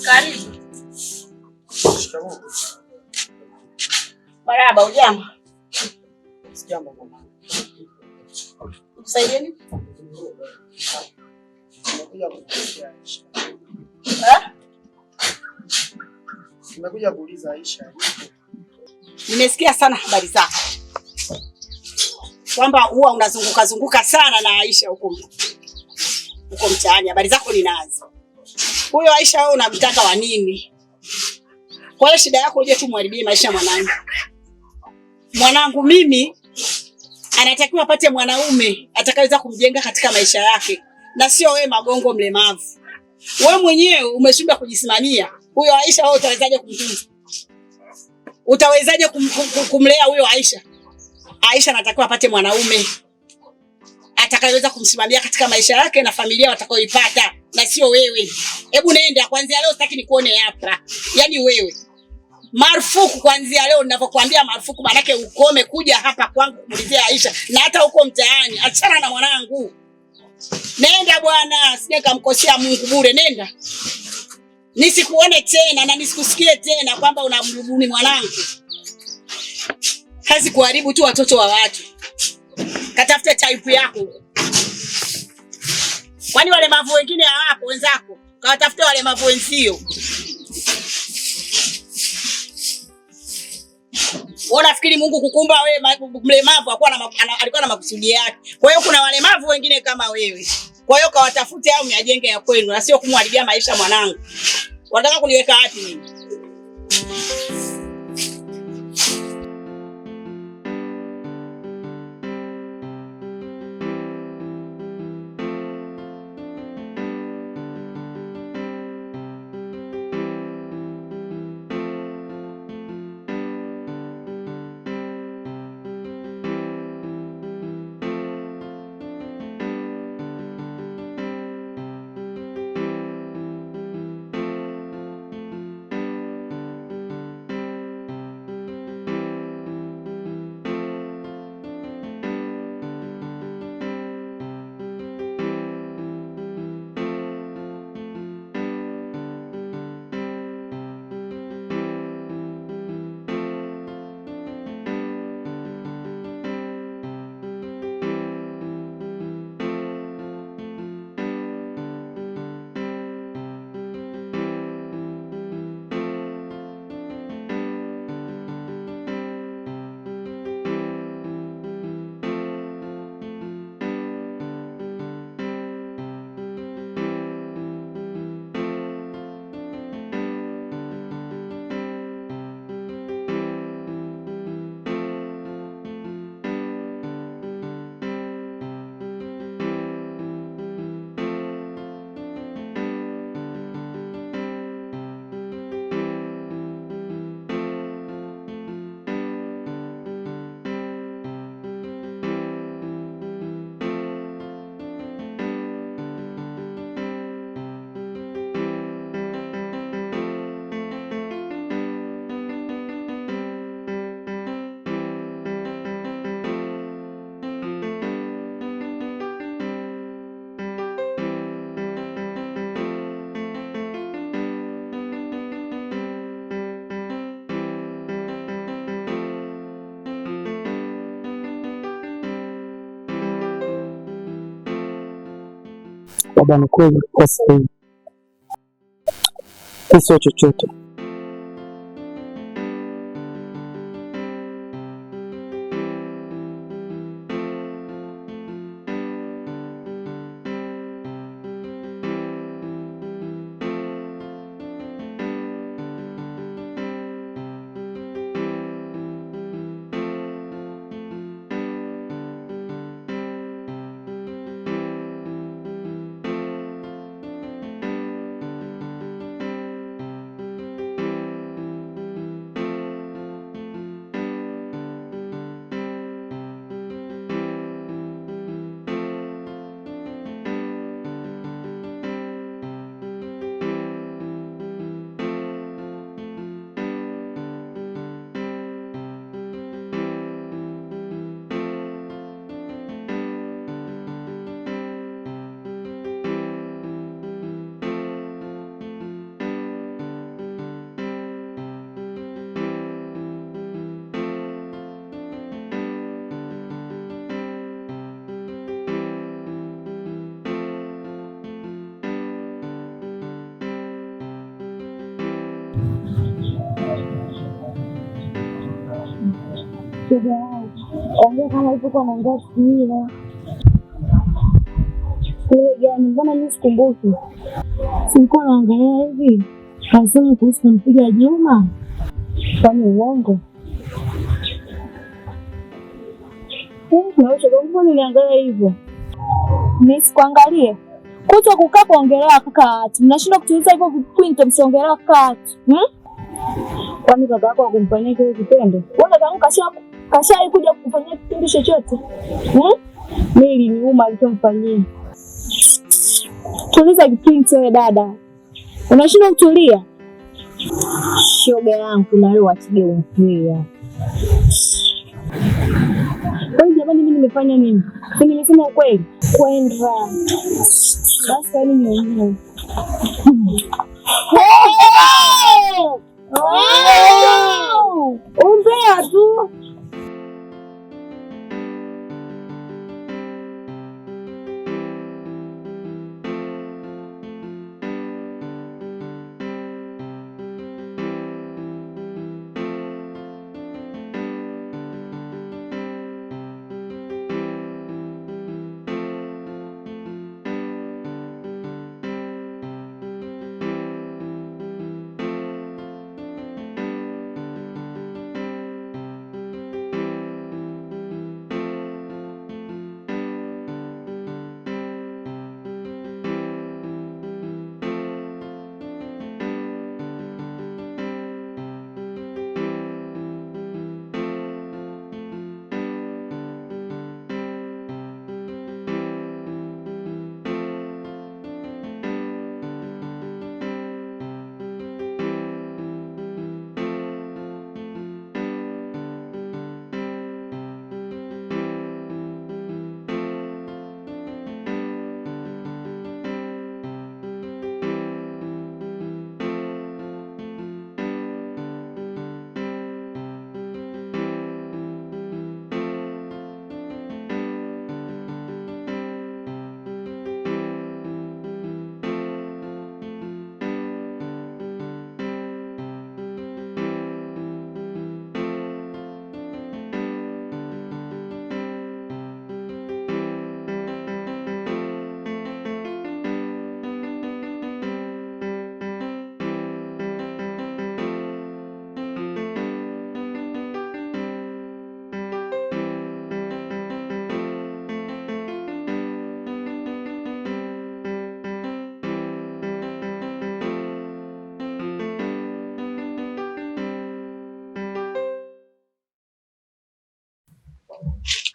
Karibu. Marahaba, ujambo? Sijambo mama. Kusaidieni? Nimekuja kuuliza Aisha. Nimesikia sana habari zako, kwamba huwa unazunguka sana na Aisha huko mtaani. Habari zako ninazo. Huyo Aisha wewe unamtaka wa nini? Kwa hiyo shida yako uje tu mharibie maisha mwanangu. Mwanangu mimi anatakiwa apate mwanaume atakayeweza kumjenga katika maisha yake, na sio wewe magongo mlemavu. Wewe mwenyewe umeshindwa kujisimamia. Huyo Aisha wewe utawezaje kumtunza? Utawezaje kumlea huyo Aisha? Aisha anatakiwa apate mwanaume atakayeweza kumsimamia katika maisha yake na familia watakayoipata, na sio wewe. Hebu nenda kuanzia leo, sitaki nikuone hapa. Yaani wewe marufuku kuanzia leo. Ninapokuambia marufuku, manake ukome kuja hapa kwangu kumulizia Aisha, na hata huko mtaani. Achana na mwanangu. Nenda bwana, sije kumkosea Mungu bure. Nenda. Nisikuone tena na nisikusikie tena kwamba unamrubuni mwanangu. Kazi kuharibu tu watoto wa watu. Katafute type yako. Kwani wale mavu wengine hawapo wenzako? Kawatafute wale mavu wenzio. Unafikiri Mungu kukumba wewe mlemavu alikuwa na makusudi yake. Kwa hiyo kuna walemavu wengine kama wewe. Kwa hiyo kawatafute au mjenge ya kwenu, na sio kumharibia maisha mwanangu. Wanataka kuniweka wapi mimi? Baba, ni kweli kwa sahihi. Sio chochote. shoga yangu. Ongea kama ulivyokuwa unaongea siku ile. Ile gani? Mbona mimi sikumbuki? Sikuwa naangalia hivi. Kasema kuhusu kumpiga Juma. Kwani uongo? Na shoga yangu niliangalia hivyo. Mimi sikuangalie. Kuto kukaa kuongelea kaka watu. Mnashindwa kutuliza hivyo vipwinto msiongelea kaka watu. Kwani kaka yako akumfanyia kile kitendo? Wewe kaka kasha kuja kukufanyia kitendo chochote? Mimi niliuma alichomfanyia. Tuliza kipwinto wewe dada. Unashindwa kutulia? Shoga yangu na leo atige umpia. Kwani jamani mimi nimefanya nini? Mimi nimesema ukweli. Kwenda. Basi ni mwenyewe. Umbea tu.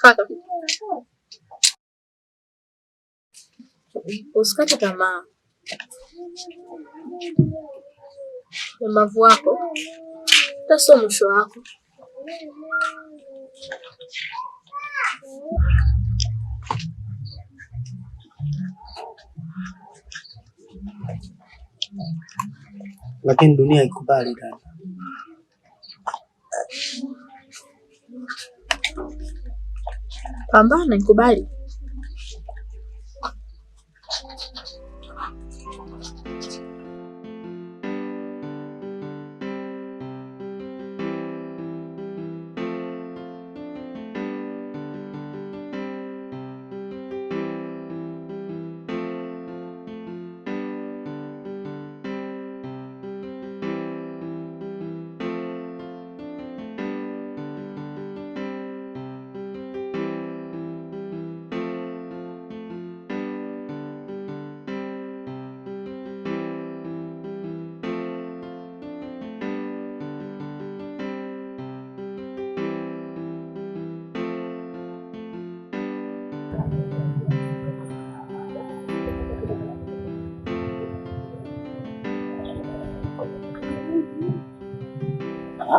Kaka, usikate tamaa. Ulemavu wako sio mwisho wako. Lakini dunia ikubali dada. Pambana ikubali.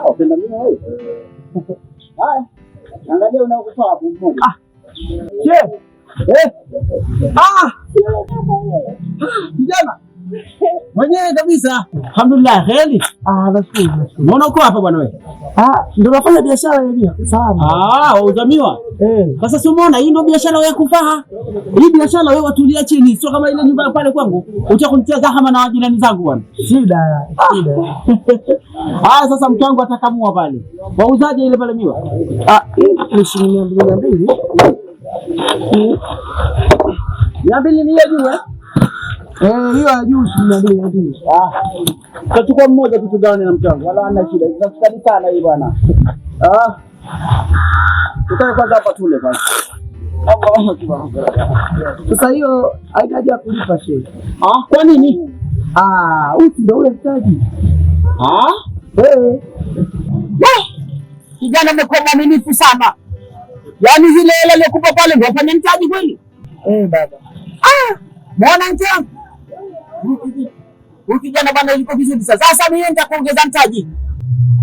Upenda mimi wewe. Haya. Angalia unaokufa hapo mmoja. Je. Kijana. Mwenyewe kabisa. Alhamdulillah, heri. Nashukuru. Unaona uko hapa bwana wewe? Ndio nafanya biashara hiyo. Sawa. Wauzamiwa? Sasa si umeona hii ndio biashara wewe kufaa. Hii biashara wewe watulia chini, sio kama ile nyumba pale kwangu. Utakutia zahama na jirani zangu bwana. Shida. Sasa mke wangu atakamua pale. Wauzaje ile pale miwa? Ni shilingi 200. 200 ni hiyo juu hiyo ya juu shilingi 200. Tutachukua mmoja tu tugawane na mke wangu. Wala hana shida. Tunasikali sana hii bwana. Tukae kwanza hapa tule bwana. Sasa hiyo haitaji kulipa shehe. Kwa nini? Ndio ule mtaji. Kijana amekuwa mwaminifu sana. Yaani zile hela nilikupa pale ndio afanye mtaji kweli? Baba. Muona mtaji. Huyu kijana bwana yuko vizuri sasa. Sasa mimi nitakuongeza mtaji.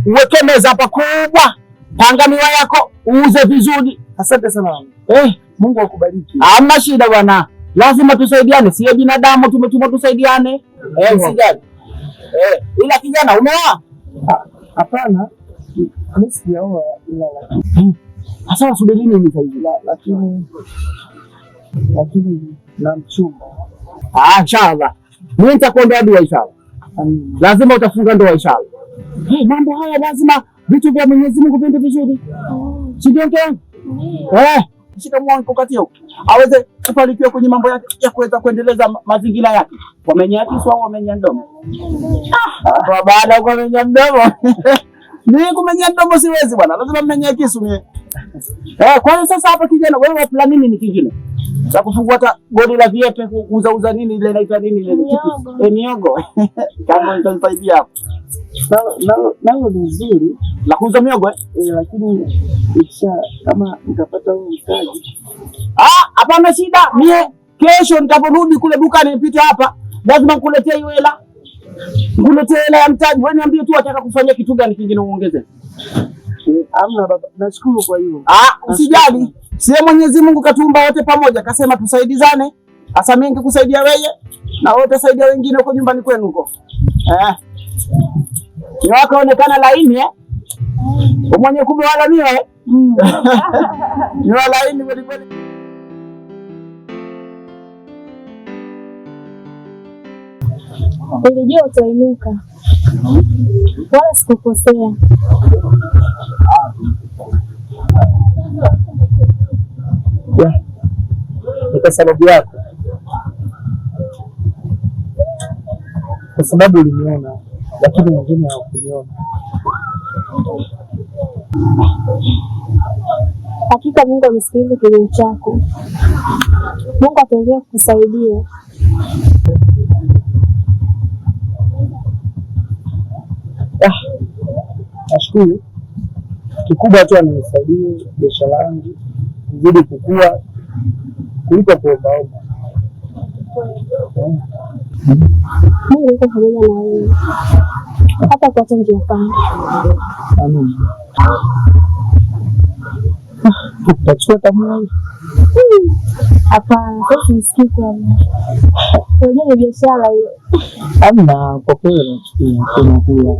Uweke meza hapa kubwa. Panga miwa yako, uuze vizuri. Asante sana. Mungu akubariki. Hamna shida bwana. Lazima tusaidiane, sio binadamu tumetumwa tusaidiane. Usijali. Ila kijana umeoa? Hapana. Mimi sijaoa ila sasa subiri nini sasa hivi? Lakini na mchumba. Inshallah. Mimi nitakuombea dua inshallah. Lazima utafunga ndoa inshallah. Mambo haya lazima vitu vya Mwenyezi Mungu viende vizuri. Si ndio mke wangu? Shika mwangu katia huko. Aweze kufanikiwa kwenye mambo yake ya kuweza kuendeleza mazingira yake. Wamenya kisu au wamenya mdomo? Kwa baada kwa wamenya mdomo. Mimi kumenya mdomo siwezi bwana. Lazima mmenye kisu mimi. Kwa hiyo sasa hapa kijana wewe plan nini kingine? Za kufungua hata godi la viepe kuuza nini ile inaitwa nini ile kitu? Miogo. Kama nitasaidia hapo. Nalo ni nzuri la kuuza miogo lakini kama nitapata huo mtaji. Hapana shida. Mie kesho nitaporudi kule dukani nipite hapa. Lazima nikuletee hiyo hela. Nikuletee hela ya mtaji. Wewe niambie tu unataka kufanya kitu gani kingine uongeze. Amna baba. Nashukuru kwa hiyo. Usijali. Sie Mwenyezi Mungu katuumba wote pamoja. Kasema tusaidizane. Hasa mimi nikukusaidia wewe na wewe utasaidia wengine huko nyumbani kwenu huko. Ni wako onekana laini Mwenye kumbe wala mimi ni wala laini kweli kweli. Nilijua utainuka. Wala sikukosea. Ni kwa sababu yako. Kwa sababu uliniona lakini wengine hawakuniona. Hakika Mungu amesikiliza kilio chako. Mungu ataendelea kukusaidia. Nashukuru. Kikubwa tu anisaidie biashara yangu izidi kukua kuliko kuombaomba. Mungu yuko pamoja na wewe. Hata kwa njia panda. Amen. Tutachukua tamaa. Hapana, sasa nisikii kwa mimi. Unajua ni biashara hiyo. Amna kwa kweli tunakula.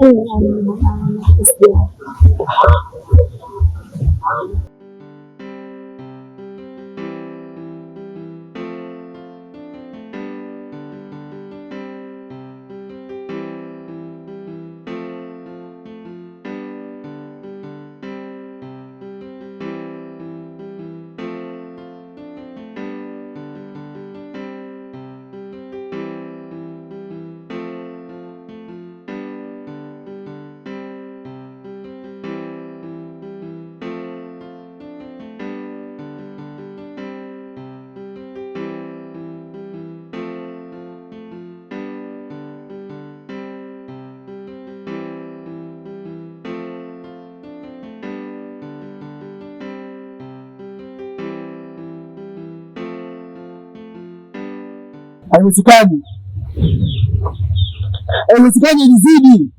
Haiwezekani. Haiwezekani nizidi.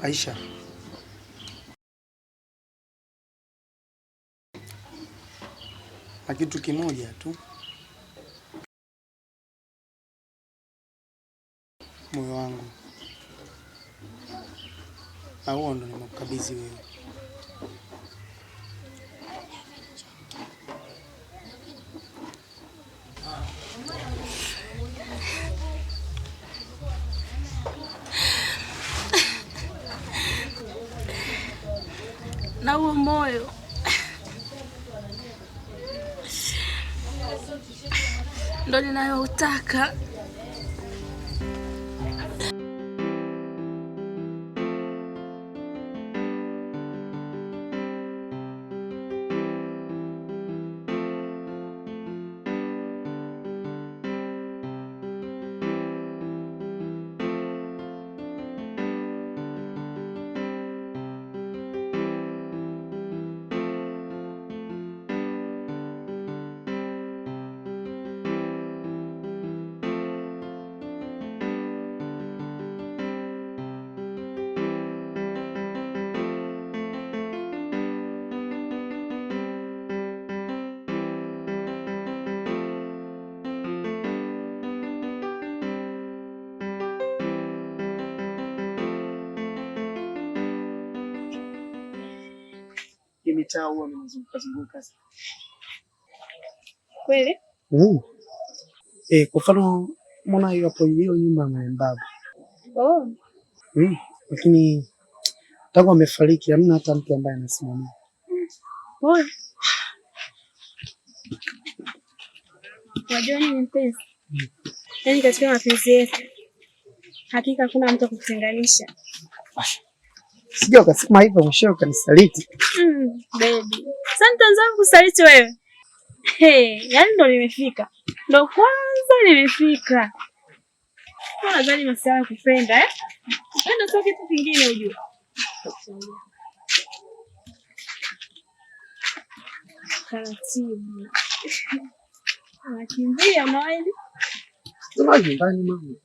Aisha, na kitu kimoja tu, moyo wangu, na huo ndo nimekukabidhi wewe. Na huo moyo ndo ninayoutaka. Mitaa huwa nimezunguka. Kweli? Kwa mfano mbona hiyo hapo hiyo nyumba ya Maembabu. Oh. Lakini tangu amefariki hamna hata mtu ambaye anasimamia. Oh. Wajua nini mpenzi? Yaani katika mapenzi yetu hakika hakuna mtu kutenganisha. Sija ukasema hivyo mwisho ukanisaliti. Baby. Sasa nitaanza kusaliti wewe. Yaani ndo nimefika. Ndo kwanza nimefika. Nadhani masuala ya kupenda Kupenda sio kitu kingine ujue. Taratibu. Nakimbia unawaidi? Tunaje ndani mama?